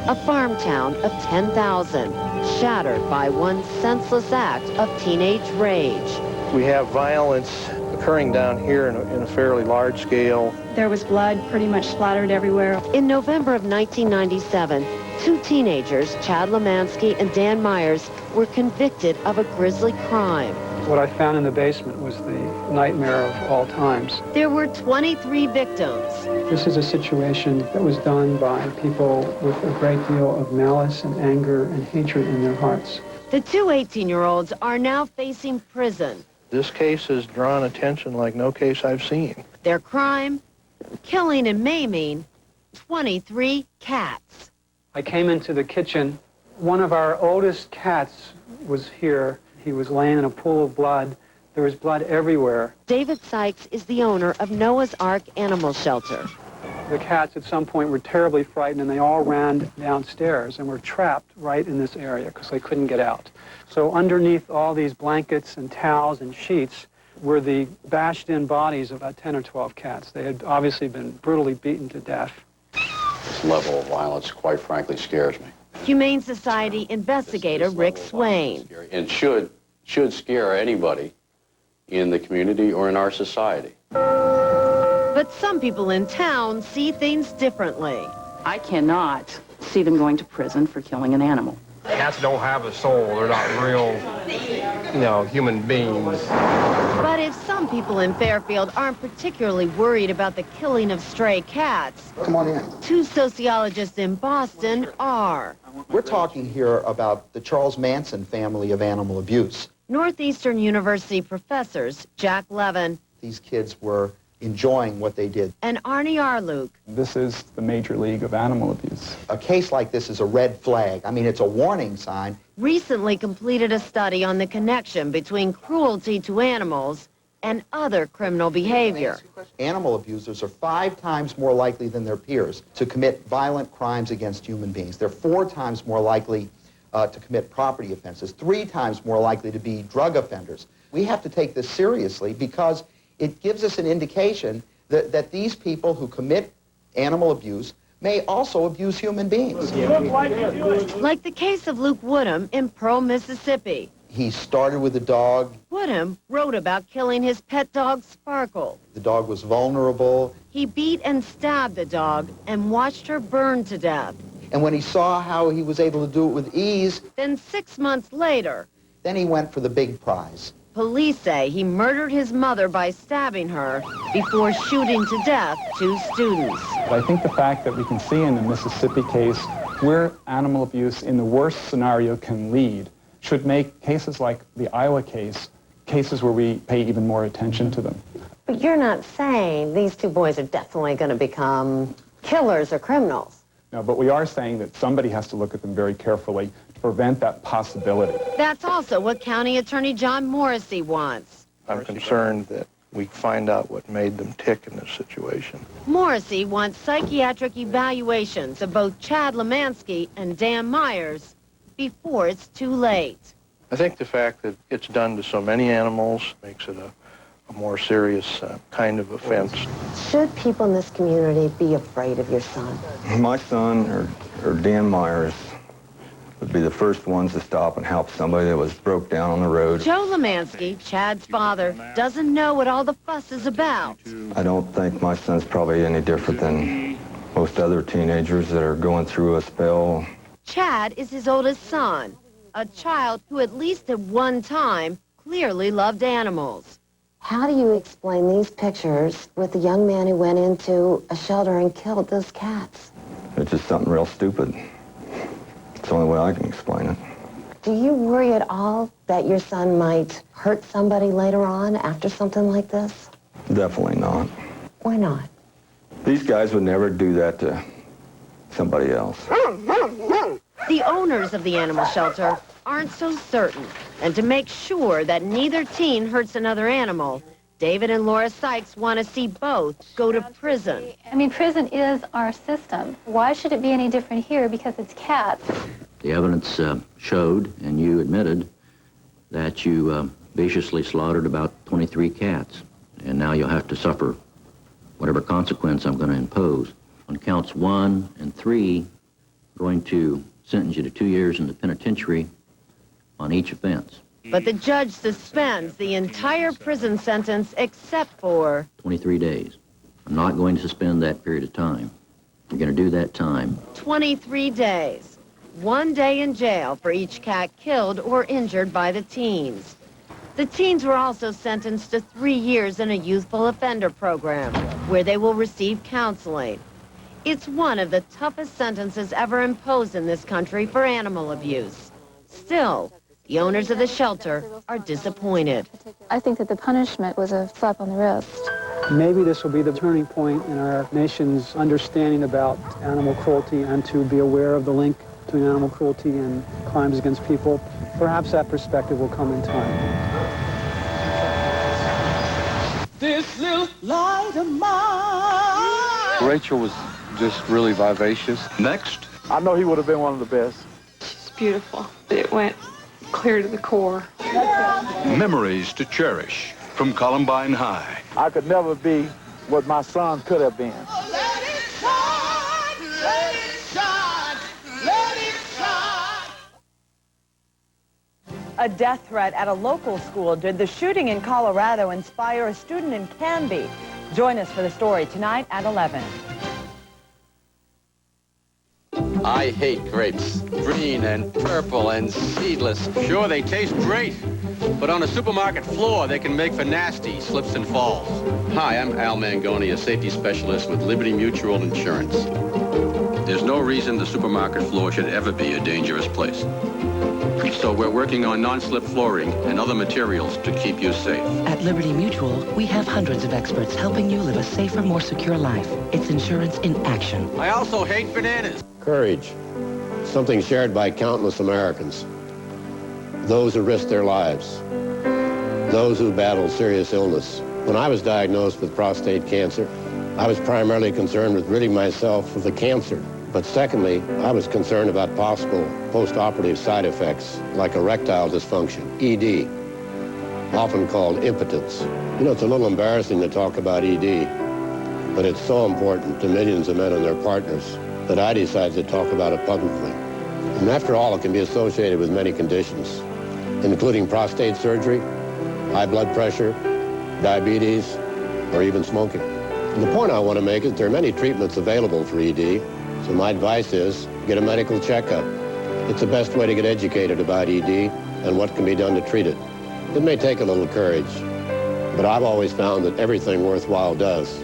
A farm town of 10,000, shattered by one senseless act of teenage rage. We have violence occurring down here in a fairly large scale. There was blood pretty much splattered everywhere. In November of 1997, two teenagers, Chad Lemansky and Dan Myers, were convicted of a grisly crime. What I found in the basement was the nightmare of all times. There were 23 victims. This is a situation that was done by people with a great deal of malice and anger and hatred in their hearts. The two 18-year-olds are now facing prison. This case has drawn attention like no case I've seen. Their crime, killing and maiming 23 cats. I came into the kitchen. One of our oldest cats was here. He was laying in a pool of blood. There was blood everywhere. David Sykes is the owner of Noah's Ark Animal Shelter. The cats at some point were terribly frightened, and they all ran downstairs and were trapped right in this area because they couldn't get out. So underneath all these blankets and towels and sheets were the bashed-in bodies of about 10 or 12 cats. They had obviously been brutally beaten to death. This level of violence, quite frankly, scares me. Humane Society investigator Rick Swain. And should scare anybody in the community or in our society. But some people in town see things differently. I cannot see them going to prison for killing an animal. Cats don't have a soul. They're not real, human beings. But if some people in Fairfield aren't particularly worried about the killing of stray cats, Come on in. two sociologists in Boston are. We're talking here about the Charles Manson family of animal abuse. Northeastern University professors Jack Levin. These kids were enjoying what they did. And Arnie Arluk. This is the major league of animal abuse. A case like this is a red flag. I mean, it's a warning sign. Recently completed a study on the connection between cruelty to animals and other criminal behavior. Animal abusers are 5 times more likely than their peers to commit violent crimes against human beings. They're 4 times more likely to commit property offenses, 3 times more likely to be drug offenders. We have to take this seriously because it gives us an indication that these people who commit animal abuse may also abuse human beings. Like the case of Luke Woodham in Pearl, Mississippi. He started with a dog. Woodham wrote about killing his pet dog, Sparkle. The dog was vulnerable. He beat and stabbed the dog and watched her burn to death. And when he saw how he was able to do it with ease... Then 6 months later... Then he went for the big prize. Police say he murdered his mother by stabbing her before shooting to death 2 students. But I think the fact that we can see in the Mississippi case where animal abuse in the worst scenario can lead should make cases like the Iowa case cases where we pay even more attention to them. But you're not saying these 2 boys are definitely going to become killers or criminals. No, but we are saying that somebody has to look at them very carefully to prevent that possibility. That's also what County Attorney John Morrissey wants. I'm concerned that we find out what made them tick in this situation. Morrissey wants psychiatric evaluations of both Chad Lemansky and Dan Myers before it's too late. I think the fact that it's done to so many animals makes it a more serious kind of offense. Should people in this community be afraid of your son? My son or Dan Myers would be the first ones to stop and help somebody that was broke down on the road. Joe Lemansky, Chad's father, doesn't know what all the fuss is about. I don't think my son's probably any different than most other teenagers that are going through a spell. Chad is his oldest son, a child who at least at one time clearly loved animals. How do you explain these pictures with the young man who went into a shelter and killed those cats? It's just something real stupid. It's the only way I can explain it. Do you worry at all that your son might hurt somebody later on after something like this? Definitely not. Why not? These guys would never do that to somebody else. The owners of the animal shelter aren't so certain. And to make sure that neither teen hurts another animal, David and Laura Sykes want to see both go to prison. I mean, prison is our system. Why should it be any different here because it's cats? The evidence showed, and you admitted, that you viciously slaughtered about 23 cats. And now you'll have to suffer whatever consequence I'm going to impose. On counts 1 and 3, I'm going to sentence you to 2 years in the penitentiary on each offense. But the judge suspends the entire prison sentence except for 23 days. I'm not going to suspend that period of time. You're going to do that time. 23 days. 1 day in jail for each cat killed or injured by the teens. The teens were also sentenced to 3 years in a youthful offender program where they will receive counseling. It's one of the toughest sentences ever imposed in this country for animal abuse. Still, the owners of the shelter are disappointed. I think that the punishment was a slap on the wrist. Maybe this will be the turning point in our nation's understanding about animal cruelty and to be aware of the link between animal cruelty and crimes against people. Perhaps that perspective will come in time. This little light of mine. Rachel was just really vivacious. Next. I know he would have been one of the best. It's beautiful. It went clear to the core. Memories to cherish from Columbine High. I could never be what my son could have been. Let it shine, let it shine, let it shine. A death threat at a local school. Did the shooting in Colorado inspire a student in Canby? Join us for the story tonight at 11. I hate grapes. Green and purple and seedless. Sure, they taste great. But on a supermarket floor, they can make for nasty slips and falls. Hi, I'm Al Mangoni, a safety specialist with Liberty Mutual Insurance. There's no reason the supermarket floor should ever be a dangerous place. So we're working on non-slip flooring and other materials to keep you safe. At Liberty Mutual, we have hundreds of experts helping you live a safer, more secure life. It's insurance in action. I also hate bananas. Courage, something shared by countless Americans. Those who risk their lives, those who battle serious illness. When I was diagnosed with prostate cancer, I was primarily concerned with ridding myself of the cancer. But secondly, I was concerned about possible post-operative side effects like erectile dysfunction, ED, often called impotence. You know, it's a little embarrassing to talk about ED, but it's so important to millions of men and their partners that I decided to talk about it publicly. And after all, it can be associated with many conditions, including prostate surgery, high blood pressure, diabetes, or even smoking. And the point I want to make is there are many treatments available for ED, so my advice is get a medical checkup. It's the best way to get educated about ED and what can be done to treat it. It may take a little courage, but I've always found that everything worthwhile does.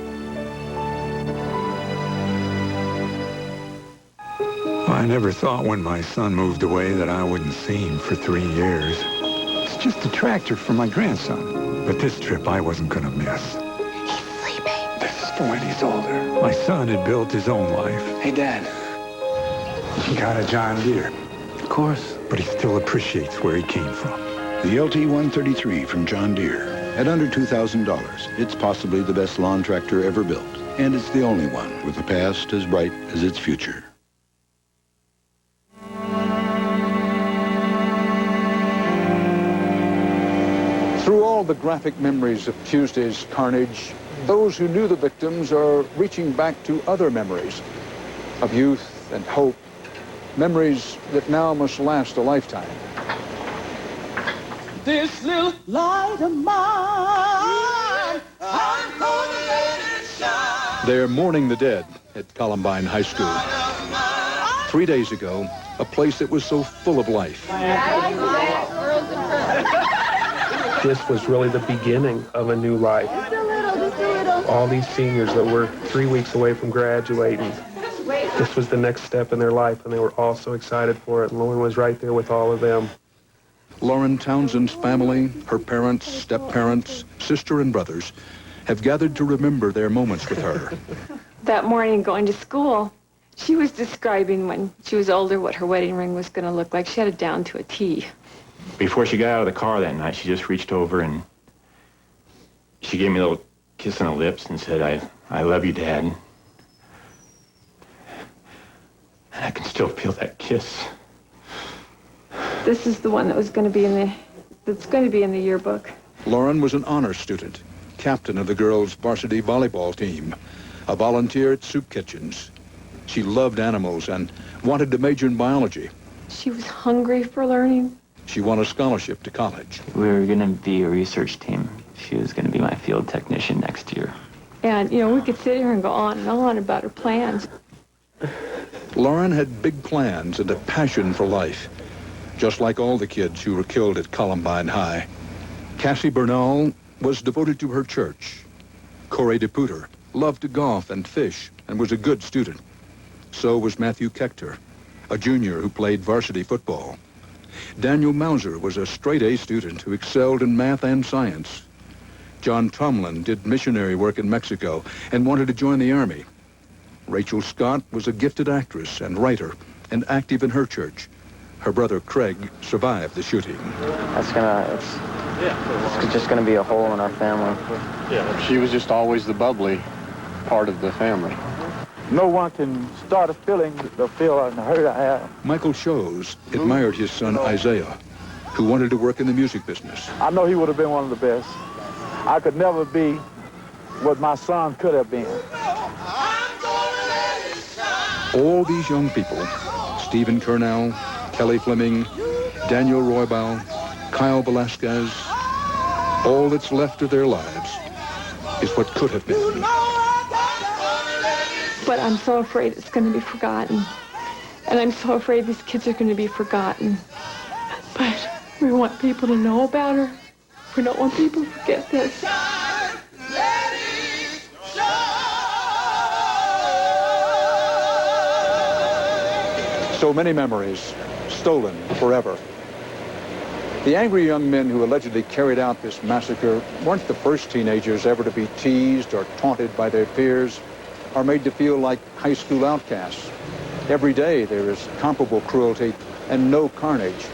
I never thought when my son moved away that I wouldn't see him for 3 years. It's just a tractor for my grandson. But this trip I wasn't going to miss. He's sleeping. This is for when he's older. My son had built his own life. Hey, Dad. He got a John Deere. Of course. But he still appreciates where he came from. The LT-133 from John Deere. At under $2,000, it's possibly the best lawn tractor ever built. And it's the only one with a past as bright as its future. Through all the graphic memories of Tuesday's carnage, those who knew the victims are reaching back to other memories of youth and hope, memories that now must last a lifetime. This little light of mine, I'm gonna let it shine. They're mourning the dead at Columbine High School. 3 days ago, a place that was so full of life. This was really the beginning of a new life. All these seniors that were 3 weeks away from graduating, this was the next step in their life, and they were all so excited for it, and Lauren was right there with all of them. Lauren Townsend's family, her parents, step-parents, sister and brothers, have gathered to remember their moments with her. That morning going to school, she was describing when she was older what her wedding ring was going to look like. She had it down to a T. Before she got out of the car that night, she just reached over and she gave me a little kiss on the lips and said, I love you, Dad. And I can still feel that kiss. This is the one that was going to be that's going to be in the yearbook. Lauren was an honor student, captain of the girls' varsity volleyball team, a volunteer at soup kitchens. She loved animals and wanted to major in biology. She was hungry for learning. She won a scholarship to college. We were going to be a research team. She was going to be my field technician next year. And, we could sit here and go on and on about her plans. Lauren had big plans and a passion for life, just like all the kids who were killed at Columbine High. Cassie Bernal was devoted to her church. Corey DePuter loved to golf and fish and was a good student. So was Matthew Kechter, a junior who played varsity football. Daniel Mauser was a straight-A student who excelled in math and science. John Tomlin did missionary work in Mexico and wanted to join the Army. Rachel Scott was a gifted actress and writer and active in her church. Her brother Craig survived the shooting. It's just gonna be a hole in our family. She was just always the bubbly part of the family. No one can start a feeling the feel and the hurt I have. Michael Shows admired his son Isaiah, who wanted to work in the music business. I know he would have been one of the best. I could never be what my son could have been. All these young people, Stephen Kernell, Kelly Fleming, Daniel Roybal, Kyle Velasquez, all that's left of their lives is what could have been. But I'm so afraid it's going to be forgotten. And I'm so afraid these kids are going to be forgotten. But we want people to know about her. We don't want people to forget this. So many memories stolen forever. The angry young men who allegedly carried out this massacre weren't the first teenagers ever to be teased or taunted by their peers or made to feel like high school outcasts. Every day there is comparable cruelty and no carnage.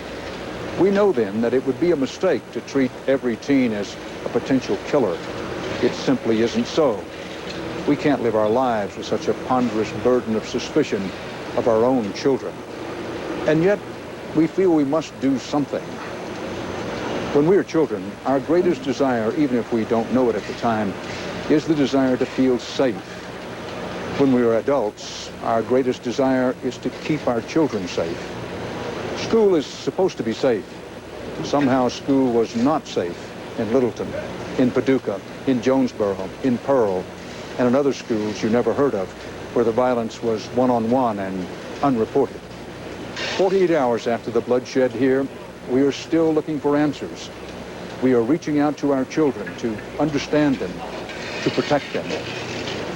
We know then that it would be a mistake to treat every teen as a potential killer. It simply isn't so. We can't live our lives with such a ponderous burden of suspicion of our own children. And yet, we feel we must do something. When we are children, our greatest desire, even if we don't know it at the time, is the desire to feel safe. When we are adults, our greatest desire is to keep our children safe. School is supposed to be safe. Somehow school was not safe in Littleton, in Paducah, in Jonesboro, in Pearl, and in other schools you never heard of, where the violence was one-on-one and unreported. 48 hours after the bloodshed here, we are still looking for answers. We are reaching out to our children to understand them, to protect them,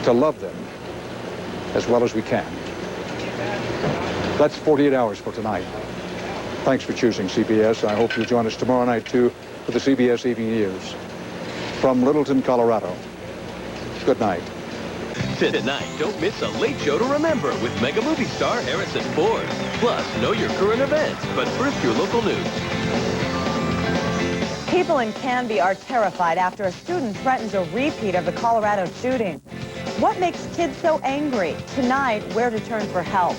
to love them as well as we can. That's 48 hours for tonight. Thanks for choosing CBS. I hope you'll join us tomorrow night, too, for the CBS Evening News. From Littleton, Colorado, good night. Tonight, don't miss a late show to remember with mega movie star Harrison Ford. Plus, know your current events, but first your local news. People in Canby are terrified after a student threatens a repeat of the Colorado shooting. What makes kids so angry? Tonight, where to turn for help.